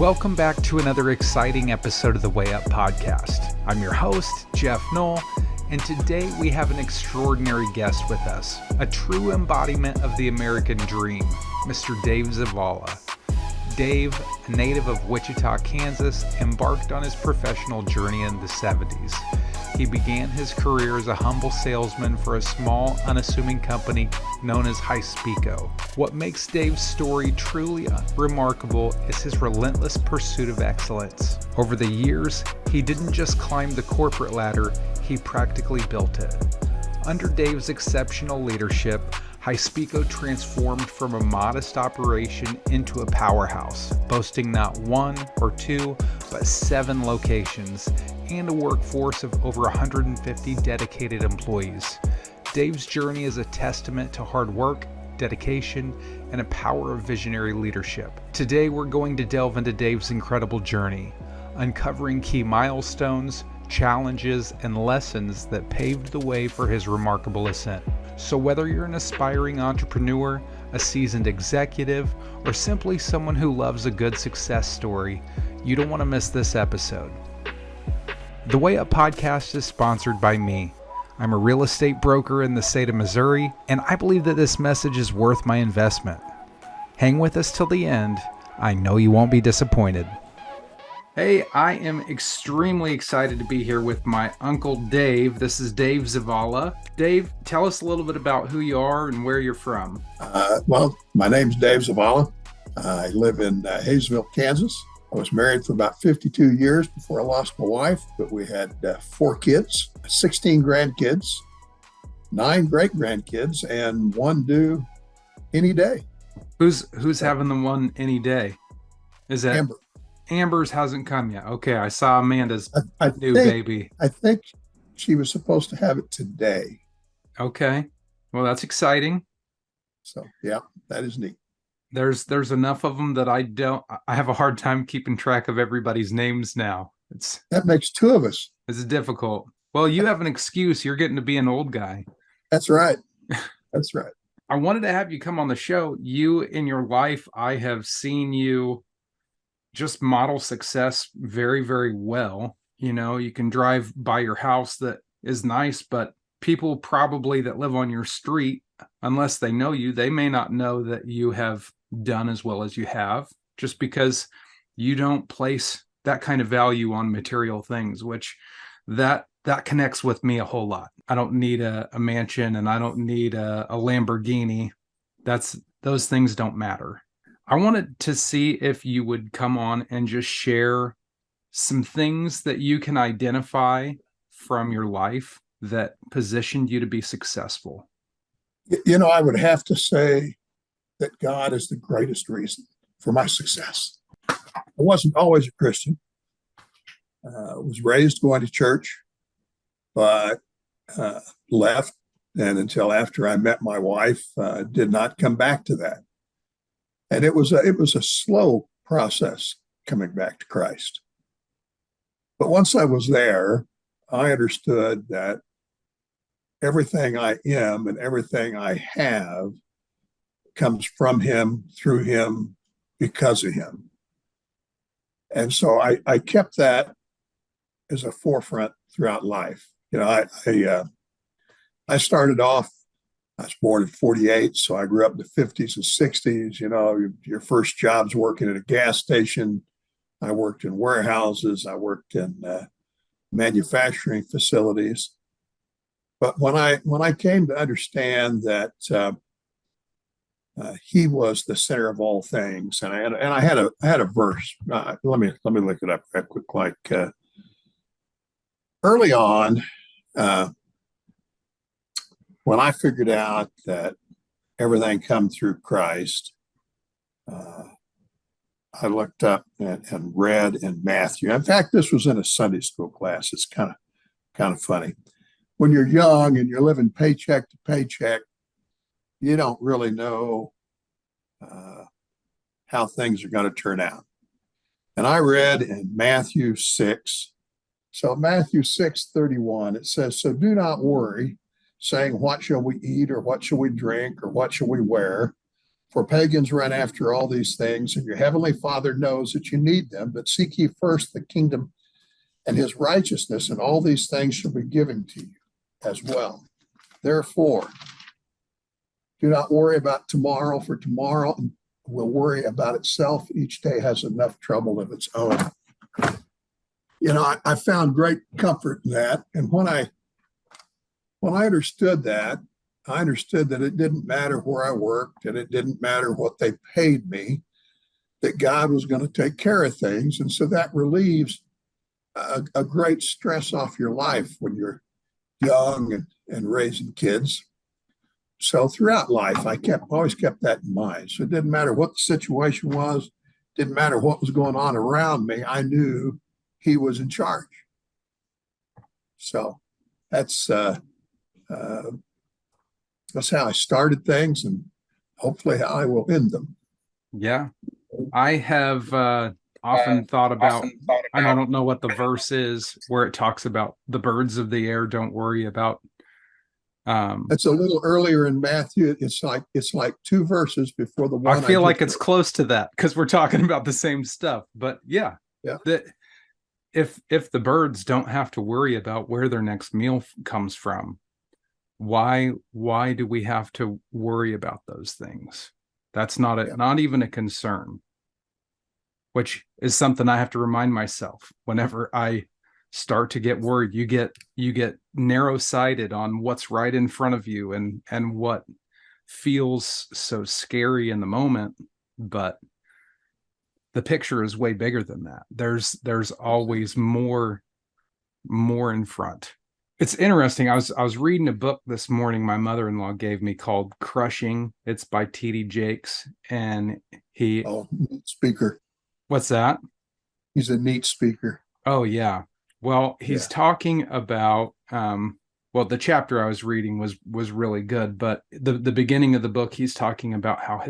Welcome back to another exciting episode of the Way Up Podcast. I'm your host, Geoff Knoll, and today we have an extraordinary guest with us, a true embodiment of the American dream, Mr. Dave Zavala. Dave, a native of Wichita, Kansas, embarked on his professional journey in the 70s. He began his career as a humble salesman for a small, unassuming company known as Hyspico. What makes Dave's story truly remarkable is his relentless pursuit of excellence. Over the years, he didn't just climb the corporate ladder, he practically built it. Under Dave's exceptional leadership, Hyspico transformed from a modest operation into a powerhouse, boasting not one or two, but 7 locations and a workforce of over 150 dedicated employees. Dave's journey is a testament to hard work, dedication, and a power of visionary leadership. Today, we're going to delve into Dave's incredible journey, uncovering key milestones, challenges, and lessons that paved the way for his remarkable ascent. So whether you're an aspiring entrepreneur, a seasoned executive, or simply someone who loves a good success story, you don't want to miss this episode. The Way Up Podcast is sponsored by me. I'm a real estate broker in the state of Missouri, and I believe that this message is worth my investment. Hang with us till the end. I know you won't be disappointed. Hey, I am extremely excited to be here with my Uncle Dave. This is Dave Zavala. Dave, tell us a little bit about who you are and where you're from. Well, my name's Dave Zavala. I live in Hayesville, Kansas. I was married for about 52 years before I lost my wife, but we had 4 kids, 16 grandkids, 9 great-grandkids, and 1 due any day. Who's having the one any day? Is that Amber? Amber's hasn't come yet. Okay, I saw Amanda's new baby. I think she was supposed to have it today. Okay, well, that's exciting. So, yeah, that is neat. There's enough of them that I have a hard time keeping track of everybody's names now. That makes 2 of us. It's difficult. Well, you have an excuse. You're getting to be an old guy. That's right. That's right. I wanted to have you come on the show. You, in your life, I have seen you just model success very, very well. You know, you can drive by your house that is nice, but people probably that live on your street, unless they know you, they may not know that you have done as well as you have, just because you don't place that kind of value on material things, which that connects with me a whole lot. I don't need a mansion, and I don't need a Lamborghini. Those things don't matter. I wanted to see if you would come on and just share some things that you can identify from your life that positioned you to be successful. You know, I would have to say that God is the greatest reason for my success. I wasn't always a Christian. I was raised going to church, but left, and until after I met my wife, did not come back to that. And it was a slow process coming back to Christ. But once I was there, I understood that everything I am and everything I have comes from Him, through Him, because of Him. And so I kept that as a forefront throughout life. You know, I started off, I was born in 48, so I grew up in the 50s and 60s. You know, your first job's working at a gas station. I worked in warehouses. I worked in manufacturing facilities. But when I came to understand that He was the center of all things, and I had a verse. Let me look it up real quick. Like early on, when I figured out that everything come through Christ, I looked up and read in Matthew. In fact, this was in a Sunday school class. It's kind of funny. When you're young and you're living paycheck to paycheck, you don't really know how things are going to turn out. And I read in Matthew 6. So Matthew 6:31, it says, "So do not worry, saying, what shall we eat, or what shall we drink, or what shall we wear? For pagans run after all these things, and your heavenly Father knows that you need them, but seek ye first the kingdom and his righteousness, and all these things shall be given to you as well. Therefore, do not worry about tomorrow, for tomorrow will worry about itself. Each day has enough trouble of its own. I found great comfort in that. And when I understood that, I understood that it didn't matter where I worked and it didn't matter what they paid me, that God was going to take care of things. And so that relieves a great stress off your life when you're young and raising kids. So throughout life, I always kept that in mind. So it didn't matter what the situation was, didn't matter what was going on around me. I knew he was in charge. So that's how I started things, and hopefully how I will end them. Yeah. I have often thought about, and I don't know what the verse is where it talks about the birds of the air don't worry about. It's a little earlier in Matthew. It's like two verses before the one. I feel like it's close to that because we're talking about the same stuff. But yeah. That if the birds don't have to worry about where their next meal comes from, why do we have to worry about those things? That's not even a concern, which is something I have to remind myself whenever I start to get worried. You get narrow-sighted on what's right in front of you and what feels so scary in the moment, but the picture is way bigger than that. There's always more in front. It's interesting. I was reading a book this morning my mother-in-law gave me called Crushing. It's by T.D. Jakes, and neat speaker. What's that? He's a neat speaker. Oh yeah. Well, he's talking about the chapter I was reading was really good, but the beginning of the book, he's talking about how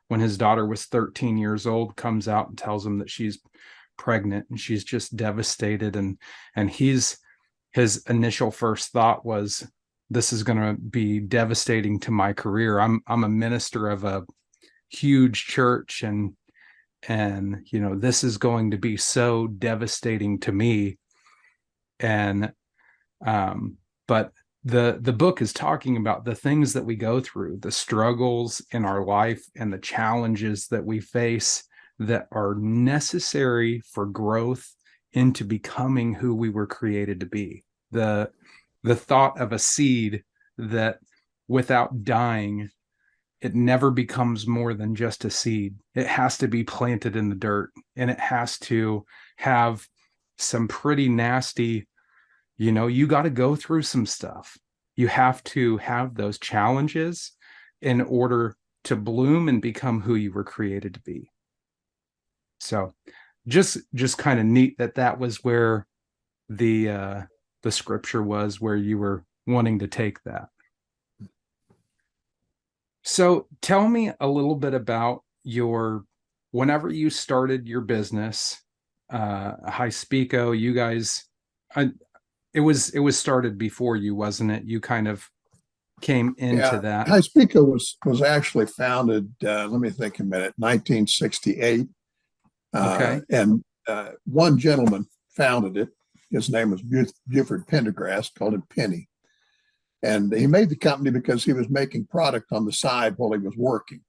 when his daughter was 13 years old, comes out and tells him that she's pregnant, and she's just devastated, and his initial first thought was, this is going to be devastating to my career. I'm a minister of a huge church, and this is going to be so devastating to me. And but the book is talking about the things that we go through, the struggles in our life and the challenges that we face that are necessary for growth into becoming who we were created to be. The thought of a seed that without dying, it never becomes more than just a seed. It has to be planted in the dirt, and it has to have some pretty nasty, you got to go through some stuff. You have to have those challenges in order to bloom and become who you were created to be. So just kind of neat that was where the scripture was, where you were wanting to take that. So tell me a little bit about whenever you started your business, Highspeako, you guys, it was started before you, wasn't it? You kind of came into that. Highspeako was actually founded, let me think a minute, 1968. Okay. And one gentleman founded it. His name was Buford Pendergrass, called him Penny. And he made the company because he was making product on the side while he was working.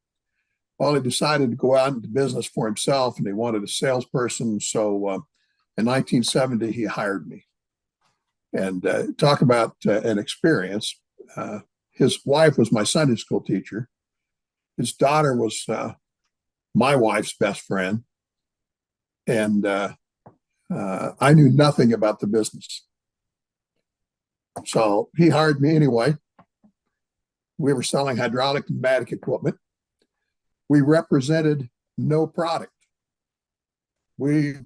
Well, he decided to go out into business for himself, and he wanted a salesperson. So in 1970, he hired me. And talk about an experience. His wife was my Sunday school teacher. His daughter was my wife's best friend. And I knew nothing about the business. So he hired me anyway. We were selling hydraulic and pneumatic equipment. We represented no product. We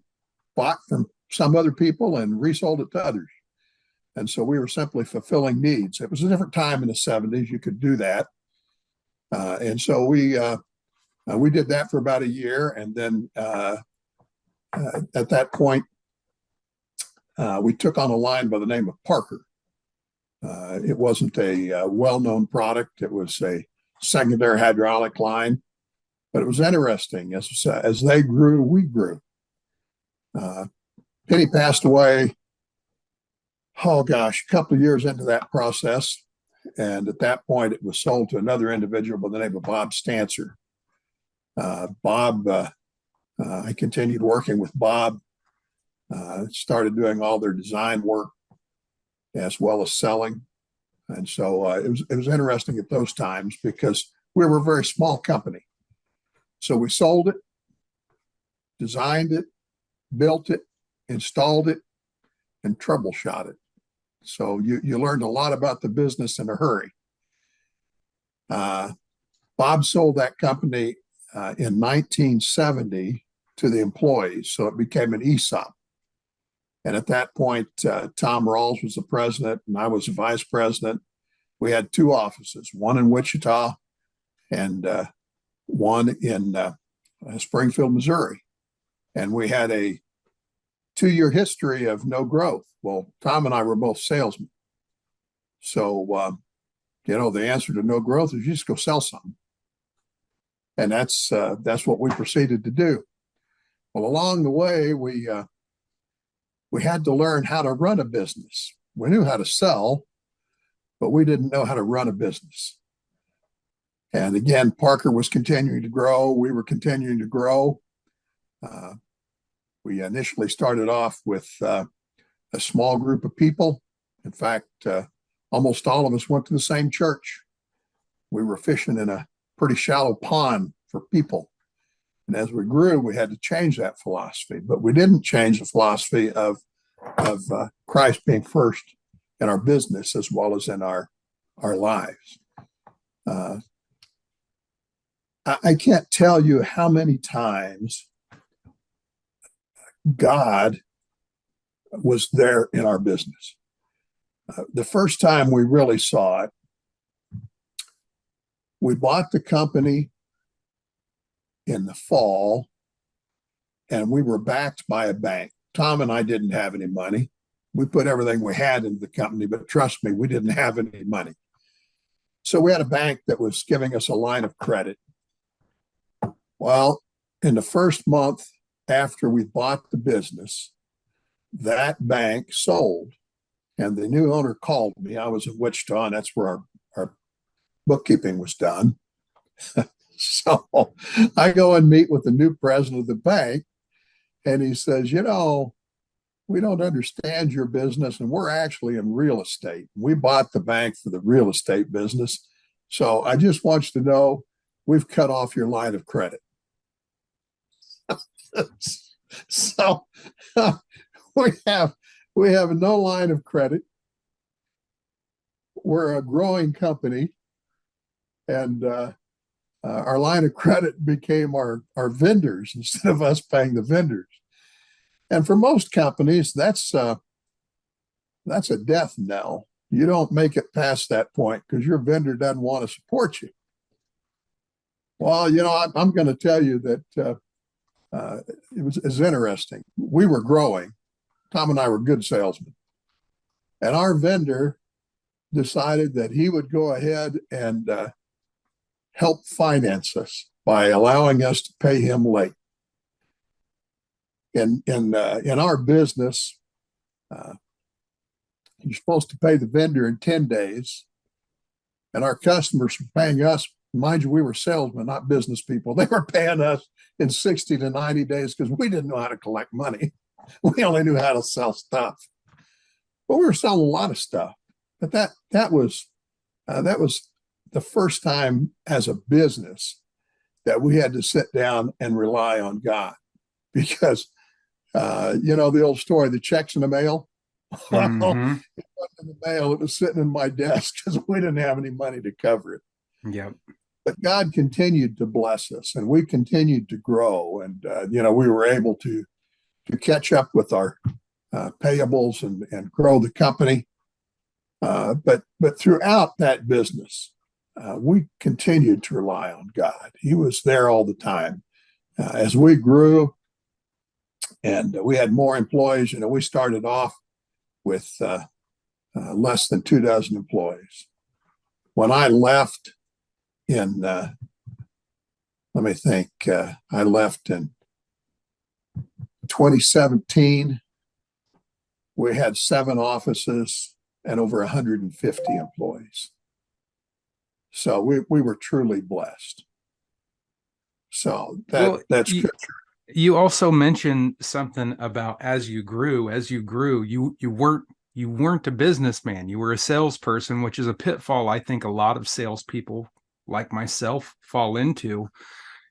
bought from some other people and resold it to others. And so we were simply fulfilling needs. It was a different time in the 70s. You could do that. And so we did that for about a year. And then at that point, we took on a line by the name of Parker. It wasn't a well-known product. It was a secondary hydraulic line. But it was interesting. As they grew, we grew. Penny passed away, oh gosh, a couple of years into that process. And at that point, it was sold to another individual by the name of Bob Stancer. I continued working with Bob, started doing all their design work as well as selling. And so it was interesting at those times because we were a very small company. So we sold it, designed it, built it, installed it, and troubleshot it. So you learned a lot about the business in a hurry. Bob sold that company in 1970 to the employees, so it became an ESOP. And at that point, Tom Rawls was the president, and I was the vice president. We had two offices, one in Wichita and one in Springfield, Missouri. And we had a 2-year history of no growth. Well, Tom and I were both salesmen. So, the answer to no growth is you just go sell something. And that's what we proceeded to do. Well, along the way, we had to learn how to run a business. We knew how to sell, but we didn't know how to run a business. And again, Parker was continuing to grow. We were continuing to grow. We initially started off with a small group of people. In fact, almost all of us went to the same church. We were fishing in a pretty shallow pond for people. And as we grew, we had to change that philosophy, but we didn't change the philosophy of Christ being first in our business as well as in our lives. I can't tell you how many times God was there in our business. The first time we really saw it, we bought the company in the fall, and we were backed by a bank. Tom and I didn't have any money. We put everything we had into the company, but trust me, we didn't have any money. So we had a bank that was giving us a line of credit. Well, in the first month after we bought the business, that bank sold, and the new owner called me. I was in Wichita, and that's where our bookkeeping was done. So I go and meet with the new president of the bank, and he says, we don't understand your business, and we're actually in real estate. We bought the bank for the real estate business. So I just want you to know we've cut off your line of credit. So we have no line of credit. We're a growing company, and our line of credit became our vendors instead of us paying the vendors. And for most companies, that's a death knell. You don't make it past that point because your vendor doesn't want to support you. Well, I'm going to tell you that it was interesting. We were growing. Tom and I were good salesmen. And our vendor decided that he would go ahead and help finance us by allowing us to pay him late. In our business, you're supposed to pay the vendor in 10 days, and our customers were paying us. Mind you, we were salesmen, not business people. They were paying us in 60 to 90 days because we didn't know how to collect money. We only knew how to sell stuff. But we were selling a lot of stuff. But that was the first time as a business that we had to sit down and rely on God, because the old story, the check's in the mail. Mm-hmm. It wasn't in the mail. It was sitting in my desk because we didn't have any money to cover it. Yep. But God continued to bless us, and we continued to grow. And, we were able to catch up with our payables and grow the company. But throughout that business, we continued to rely on God. He was there all the time. As we grew and we had more employees, we started off with less than 24 employees. When I left in let me think. I left in 2017. We had 7 offices and over 150 employees. So we were truly blessed. So that's good. You also mentioned something about as you grew, you weren't a businessman. You were a salesperson, which is a pitfall I think a lot of salespeople like myself fall into.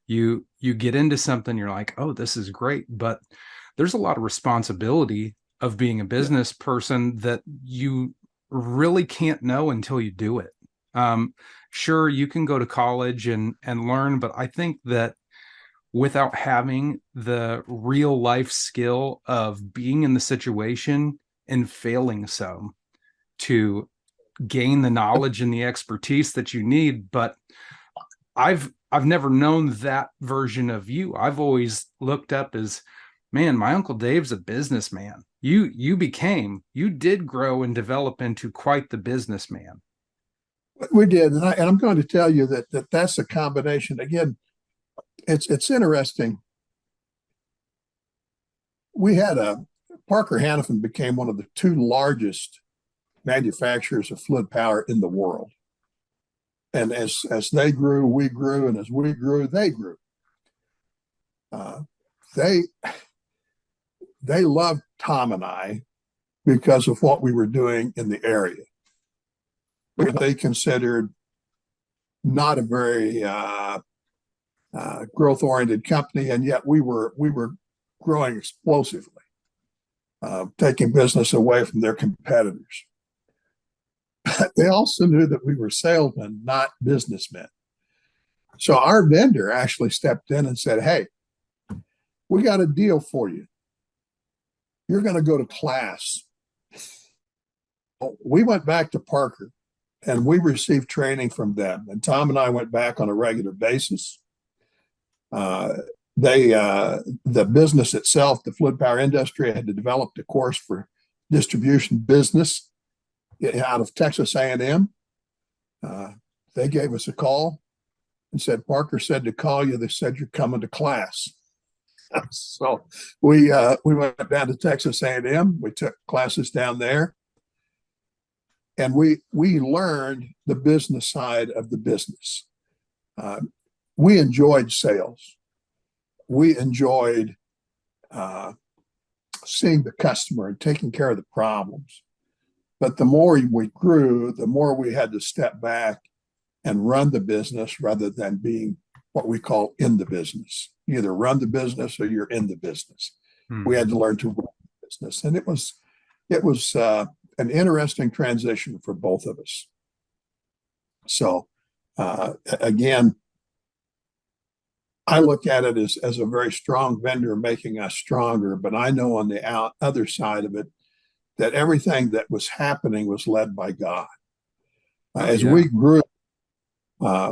You get into something, you're like, oh, this is great, but there's a lot of responsibility of being a business person that you really can't know until you do it. Sure, you can go to college and learn, but I think that without having the real life skill of being in the situation and failing some to gain the knowledge and the expertise that you need. But I've never known that version of you. I've always looked up as, man, my Uncle Dave's a businessman. You did grow and develop into quite the businessman. We did, and I'm going to tell you that's a combination. Again, it's interesting. We had Parker Hannifin became one of the 2 largest manufacturers of fluid power in the world. And as they grew, we grew, and as we grew, they grew. They loved Tom and I because of what we were doing in the area. They considered not a very growth-oriented company, and yet we were growing explosively, taking business away from their competitors. They also knew that we were salesmen, not businessmen. So our vendor actually stepped in and said, hey, we got a deal for you. You're going to go to class. We went back to Parker and we received training from them. And Tom and I went back on a regular basis. The business itself, the fluid power industry, had developed a course for distribution business out of Texas A&M. They gave us a call and said, Parker said to call you. They said you're coming to class. So we went down to Texas A&M. We took classes down there, and we learned the business side of the business. We enjoyed sales. We enjoyed seeing the customer and taking care of the problems. But the more we grew, the more we had to step back and run the business rather than being what we call in the business. You either run the business or you're in the business. Mm-hmm. We had to learn to run the business. And it was an interesting transition for both of us. So again, I look at it as a very strong vendor making us stronger, but I know on the other side of it that everything that was happening was led by God. As we grew,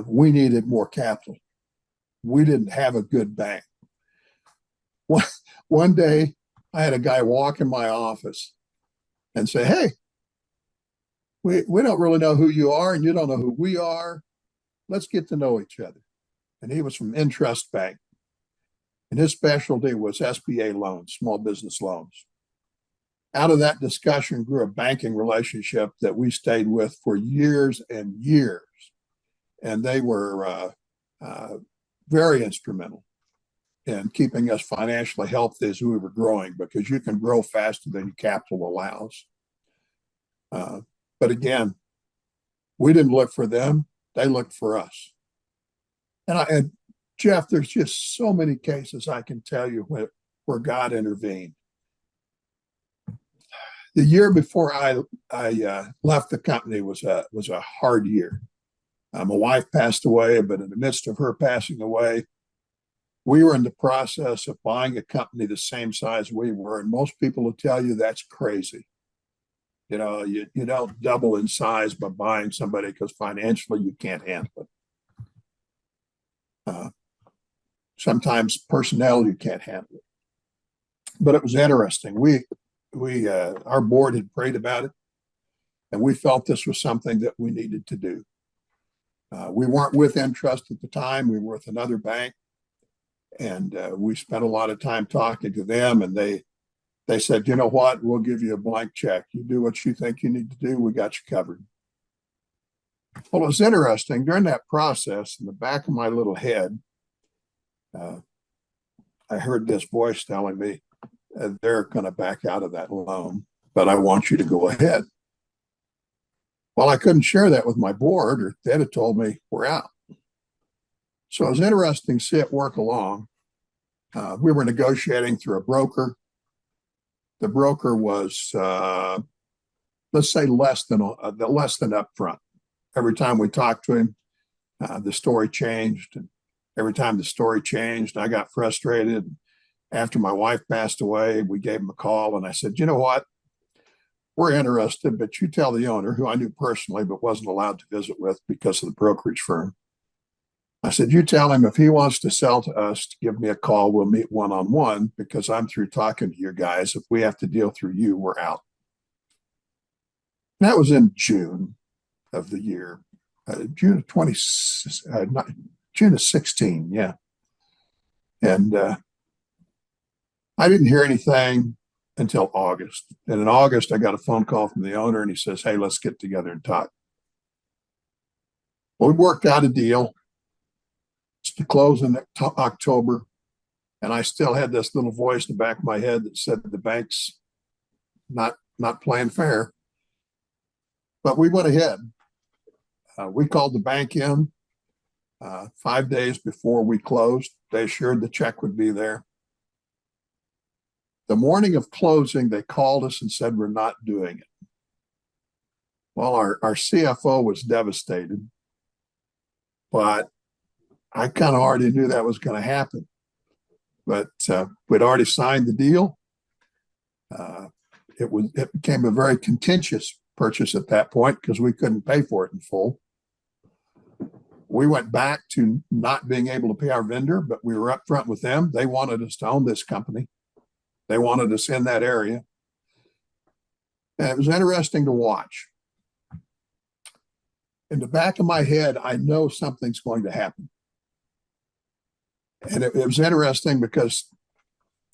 we needed more capital. We didn't have a good bank. One day, I had a guy walk in my office and say, hey, we don't really know who you are and you don't know who we are. Let's get to know each other. And he was from Intrust Bank. And his specialty was SBA loans, small business loans. Out of that discussion grew a banking relationship that we stayed with for years and years. And they were very instrumental in keeping us financially healthy as we were growing, because you can grow faster than your capital allows. But again, we didn't look for them. They looked for us. And Geoff, there's just so many cases I can tell you where God intervened. The year before I left the company was a hard year. My wife passed away, but in the midst of her passing away, we were in the process of buying a company the same size we were. And most people will tell you that's crazy. You know, you don't double in size by buying somebody because financially you can't handle it. Sometimes personnel you can't handle it. But it was interesting. Our board had prayed about it, and we felt this was something that we needed to do. We weren't with Entrust at the time. We were with another bank. And we spent a lot of time talking to them. And they said, you know what, we'll give you a blank check. You do what you think you need to do. We got you covered. Well, it was interesting. During that process, in the back of my little head, I heard this voice telling me, they're going to back out of that loan, but I want you to go ahead. Well, I couldn't share that with my board, or they'd have told me we're out. So it was interesting to see it work along. We were negotiating through a broker. The broker was, let's say, less than upfront. Every time we talked to him, the story changed. And every time the story changed, I got frustrated. After my wife passed away, we gave him a call, and I said, you know what? We're interested, but you tell the owner, who I knew personally but wasn't allowed to visit with because of the brokerage firm. I said, you tell him if he wants to sell to us, to give me a call. We'll meet one-on-one, because I'm through talking to you guys. If we have to deal through you, we're out. And that was in June of the year, June of 16, yeah. And I didn't hear anything until August. And in August, I got a phone call from the owner, and he says, hey, let's get together and talk. Well, we worked out a deal to close in October. And I still had this little voice in the back of my head that said the bank's not playing fair. But we went ahead. We called the bank in 5 days before we closed. They assured the check would be there. The morning of closing, they called us and said, we're not doing it. Well, our CFO was devastated, but I kind of already knew that was going to happen. But we'd already signed the deal. It became a very contentious purchase at that point because we couldn't pay for it in full. We went back to not being able to pay our vendor, but we were upfront with them. They wanted us to own this company. They wanted us in that area. And it was interesting to watch. In the back of my head, I know something's going to happen. And it was interesting because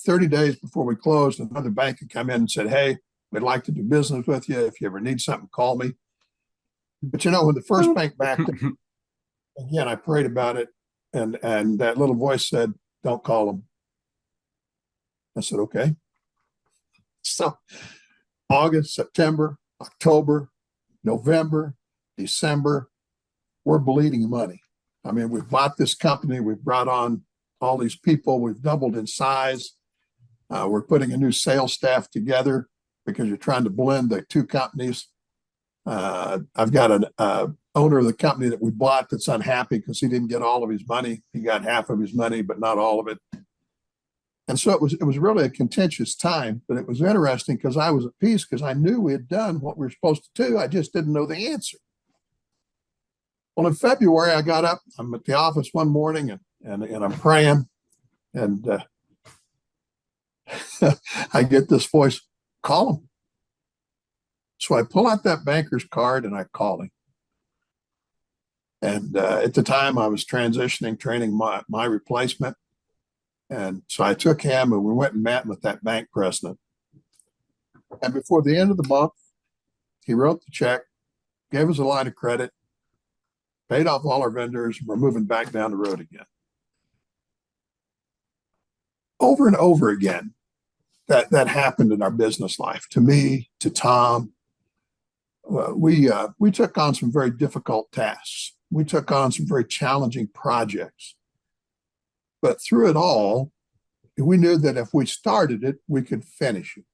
30 days before we closed, another bank had come in and said, hey, we'd like to do business with you. If you ever need something, call me. But you know, when the first bank backed, again, I prayed about it. And that little voice said, don't call them. I said, okay. So August, September, October, November, December, we're bleeding money. I mean, we've bought this company. We've brought on all these people. We've doubled in size. We're putting a new sales staff together because you're trying to blend the two companies. I've got an owner of the company that we bought that's unhappy because he didn't get all of his money. He got half of his money, but not all of it. And so it was really a contentious time, but it was interesting because I was at peace because I knew we had done what we were supposed to do. I just didn't know the answer. Well, in February, I got up. I'm at the office one morning and I'm praying, and I get this voice, call him. So I pull out that banker's card and I call him. And at the time, I was training my replacement. And so I took him and we went and met with that bank president. And before the end of the month, he wrote the check, gave us a line of credit, paid off all our vendors, and we're moving back down the road again. Over and over again, that happened in our business life. To me, to Tom, we took on some very difficult tasks. We took on some very challenging projects. But through it all, we knew that if we started it, we could finish it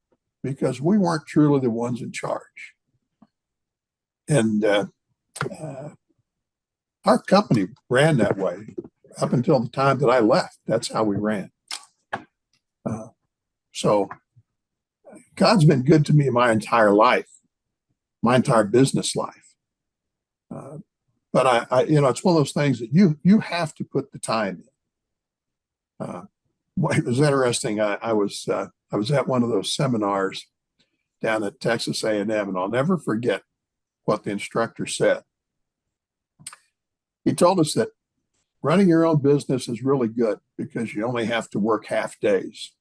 because we weren't truly the ones in charge. And our company ran that way up until the time that I left. That's how we ran. So God's been good to me my entire life, my entire business life. But I it's one of those things that you have to put the time in. It was interesting. I was at one of those seminars down at Texas A&M, and I'll never forget what the instructor said. He told us that running your own business is really good because you only have to work half days.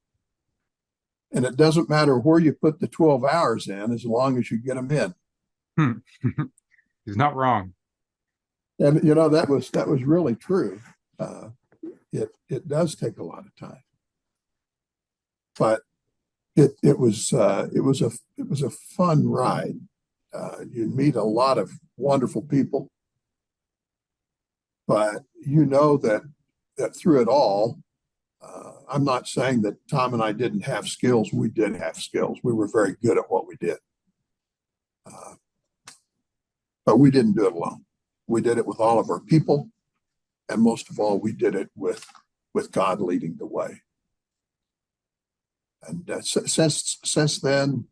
And it doesn't matter where you put the 12 hours in as long as you get them in. He's not wrong. And that was really true. It does take a lot of time, but it was a fun ride. You meet a lot of wonderful people, but that through it all, I'm not saying that Tom and I didn't have skills. We did have skills. We were very good at what we did, but we didn't do it alone. We did it with all of our people, and most of all, we did it with God leading the way. And since then,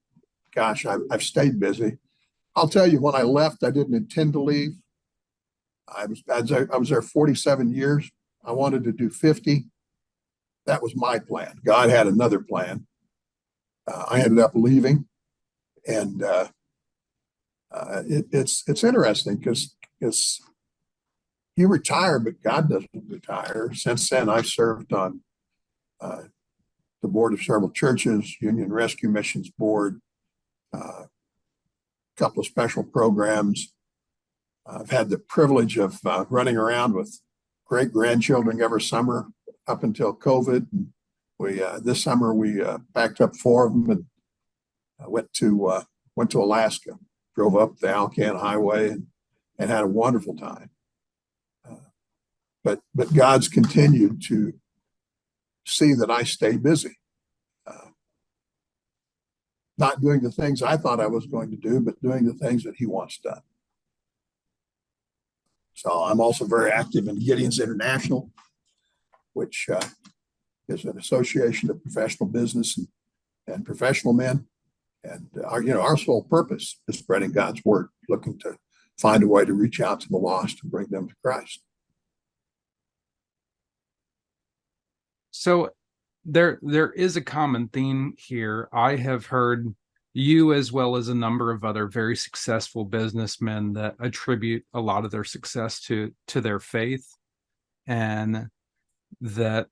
gosh, I've stayed busy. I'll tell you, when I left, I didn't intend to leave. I was there 47 years. I wanted to do 50. That was my plan. God had another plan. I ended up leaving, and it's interesting because you retire, but God doesn't retire. Since then, I've served on the board of several churches, Union Rescue Missions Board, a couple of special programs. I've had the privilege of running around with great grandchildren every summer up until COVID. And this summer we packed up 4 of them and went to Alaska, drove up the Alcan Highway and had a wonderful time. But God's continued to see that I stay busy, not doing the things I thought I was going to do, but doing the things that He wants done. So I'm also very active in Gideon's International, which is an association of professional business and professional men. And our sole purpose is spreading God's word, looking to find a way to reach out to the lost and bring them to Christ. So there is a common theme here. I have heard you, as well as a number of other very successful businessmen, that attribute a lot of their success to their faith, and that,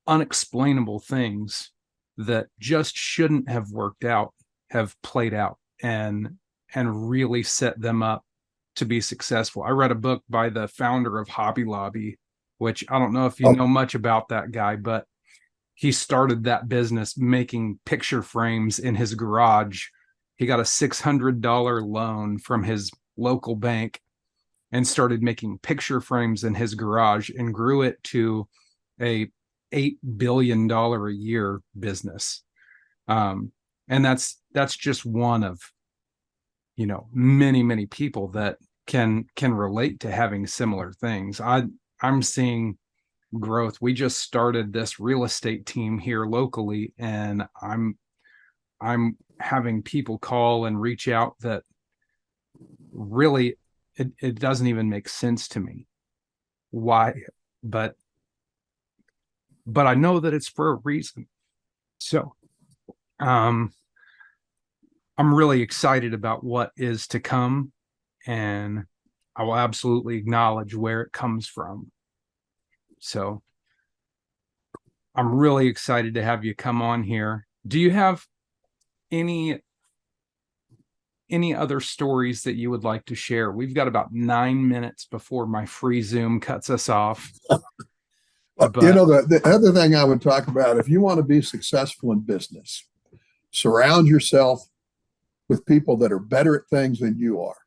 unexplainable things that just shouldn't have worked out have played out and really set them up to be successful. I read a book by the founder of Hobby Lobby, which I don't know if you know much about that guy, but he started that business making picture frames in his garage. He got a $600 loan from his local bank and started making picture frames in his garage and grew it to a $8 billion a year business. And that's just one of, many, many people that can relate to having similar things. I'm seeing growth. We just started this real estate team here locally, and I'm having people call and reach out that really it doesn't even make sense to me why, but I know that it's for a reason. So I'm really excited about what is to come, and I will absolutely acknowledge where it comes from. So I'm really excited to have you come on here. Do you have any other stories that you would like to share? We've got about 9 minutes before my free Zoom cuts us off. But the other thing I would talk about, if you want to be successful in business, surround yourself with people that are better at things than you are.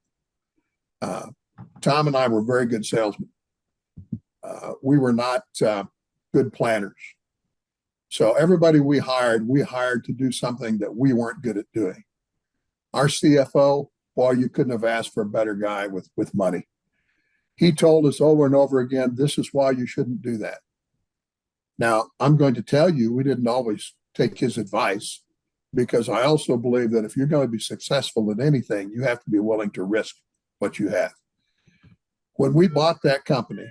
Tom and I were very good salesmen. We were not good planners. So everybody we hired to do something that we weren't good at doing. Our CFO, boy, you couldn't have asked for a better guy with money. He told us over and over again, this is why you shouldn't do that. Now, I'm going to tell you, we didn't always take his advice, because I also believe that if you're going to be successful in anything, you have to be willing to risk what you have. When we bought that company,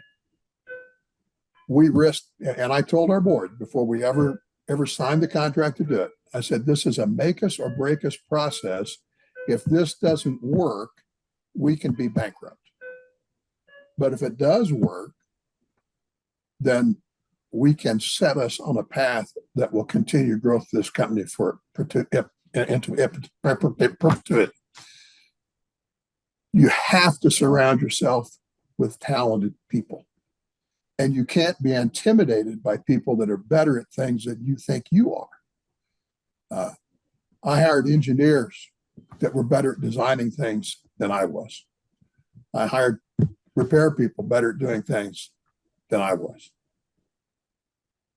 we risked, and I told our board before we ever signed the contract to do it, I said, this is a make us or break us process. If this doesn't work, we can be bankrupt. But if it does work, then we can set us on a path that will continue growth of this company into perpetuity. You have to surround yourself with talented people. And you can't be intimidated by people that are better at things than you think you are. I hired engineers that were better at designing things than I was. I hired repair people better at doing things than I was.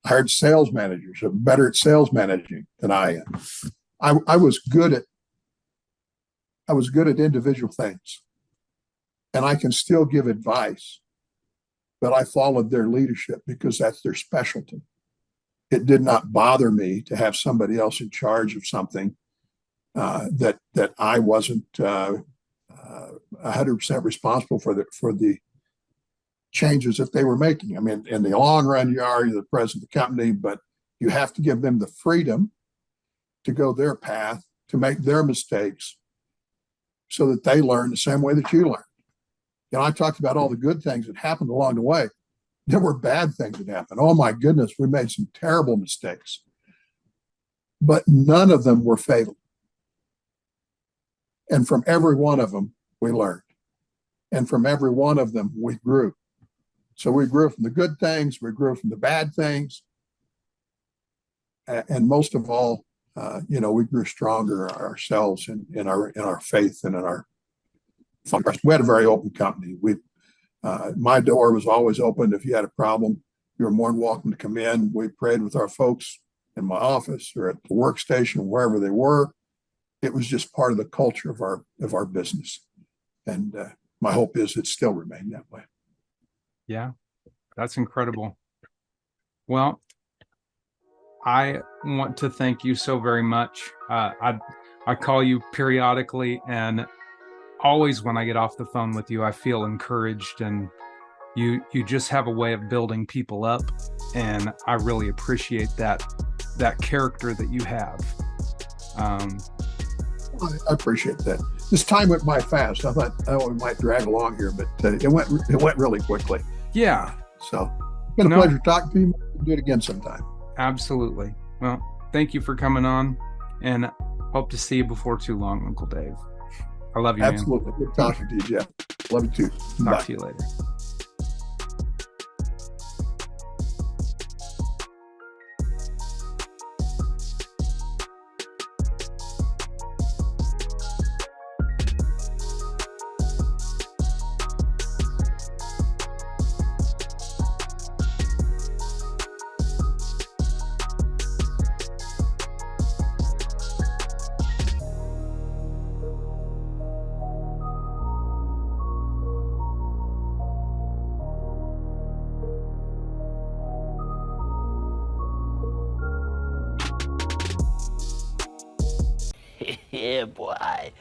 I hired sales managers who are better at sales managing than I am. I was good at individual things, and I can still give advice, but I followed their leadership because that's their specialty. It did not bother me to have somebody else in charge of something that I wasn't 100% responsible for the changes that they were making. I mean, in the long run, you are the president of the company, but you have to give them the freedom to go their path, to make their mistakes, so that they learn the same way that you learn. You know, I talked about all the good things that happened along the way. There were bad things that happened. Oh my goodness, we made some terrible mistakes, but none of them were fatal. And from every one of them, we learned. And from every one of them, we grew. So we grew from the good things, we grew from the bad things. And most of all, we grew stronger ourselves in our faith and in our fun. We had a very open company. My door was always open. If you had a problem, you were more than welcome to come in. We prayed with our folks in my office or at the workstation, wherever they were. It was just part of the culture of our business. And my hope is it still remained that way. Yeah, that's incredible. Well, I want to thank you so very much. I call you periodically, and always when I get off the phone with you, I feel encouraged, and you just have a way of building people up, and I really appreciate that character that you have. I appreciate that. This time went by fast. I thought, we might drag along here, but it went really quickly. Yeah. So it's been a pleasure talking to you. We'll do it again sometime. Absolutely. Well, thank you for coming on, and hope to see you before too long, Uncle Dave. I love you, Absolutely. man. Good talking to you, Jeff. Love you too. Talk to you later. Yeah, boy.